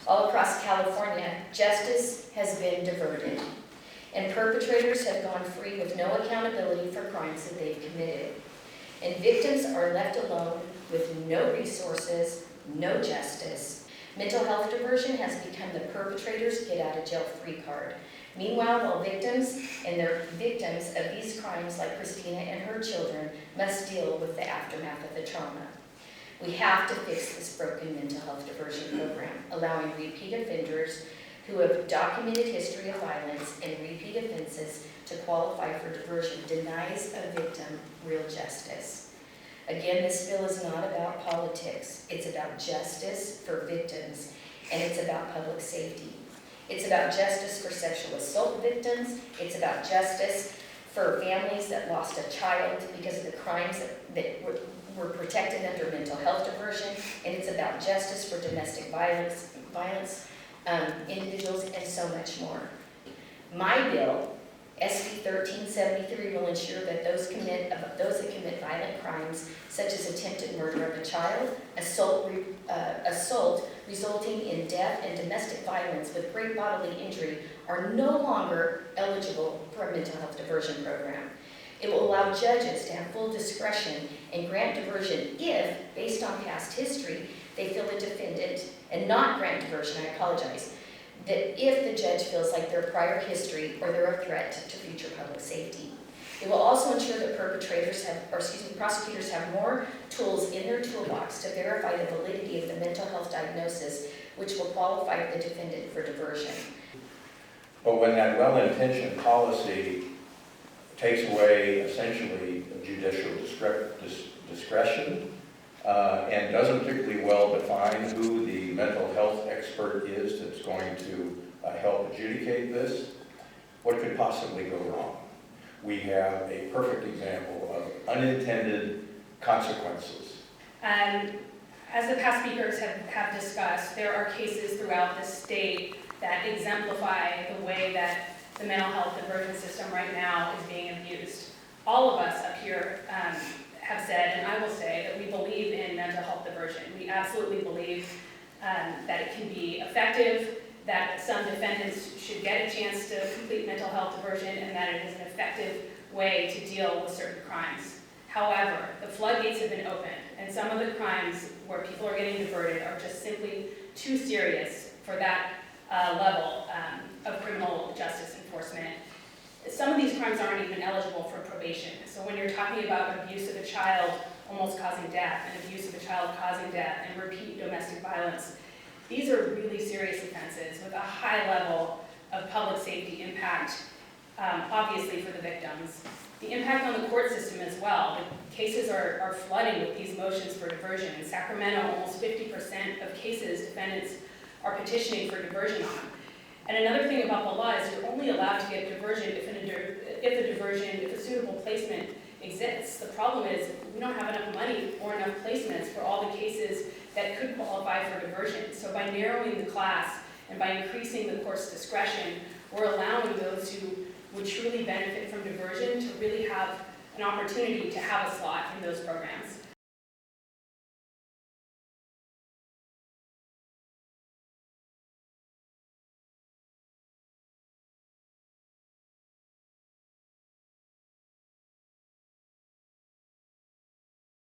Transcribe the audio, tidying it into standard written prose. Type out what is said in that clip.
All across California, justice has been diverted, and perpetrators have gone free with no accountability for crimes that they've committed. And victims are left alone with no resources, no justice. Mental health diversion has become the perpetrator's get-out-of-jail-free card. Meanwhile, while victims and their victims of these crimes, like Christina and her children, must deal with the aftermath of the trauma. We have to fix this broken mental health diversion program, allowing repeat offenders who have documented history of violence and repeat offenses to qualify for diversion denies a victim real justice. Again, this bill is not about politics. It's about justice for victims, and it's about public safety. It's about justice for sexual assault victims. It's about justice for families that lost a child because of the crimes that were protected under mental health diversion. And it's about justice for domestic violence individuals, and so much more. My bill, SB 1373, will ensure that those that commit violent crimes, such as attempted murder of a child, assault resulting in death, and domestic violence with great bodily injury, are no longer eligible for a mental health diversion program. It will allow judges to have full discretion and grant diversion if, based on past history, they feel the defendant, and not grant diversion, I apologize, that if the judge feels like their prior history or they're a threat to future public safety. It will also ensure that prosecutors have more tools in their toolbox to verify the validity of the mental health diagnosis, which will qualify the defendant for diversion. But when that well-intentioned policy takes away essentially judicial discretion, and doesn't particularly well define who the mental health expert is that's going to help adjudicate this, what could possibly go wrong? We have a perfect example of unintended consequences. As the past speakers have discussed, there are cases throughout the state that exemplify the way that the mental health diversion system right now is being abused. All of us up here have said, and I will say, that we believe in mental health diversion. We absolutely believe that it can be effective, that some defendants should get a chance to complete mental health diversion, and that it is an effective way to deal with certain crimes. However, the floodgates have been opened, and some of the crimes where people are getting diverted are just simply too serious for that level of criminal justice enforcement. Some of these crimes aren't even eligible for probation. So when you're talking about abuse of a child almost causing death, and abuse of a child causing death, and repeat domestic violence, these are really serious offenses with a high level of public safety impact, obviously for the victims. The impact on the court system as well. The cases are flooding with these motions for diversion. In Sacramento, almost 50% of cases defendants are petitioning for diversion on. And another thing about the law is you're only allowed to get diversion if a suitable placement exists. The problem is we don't have enough money or enough placements for all the cases that could qualify for diversion. So by narrowing the class and by increasing the court's discretion, we're allowing those who would truly benefit from diversion to really have an opportunity to have a slot in those programs.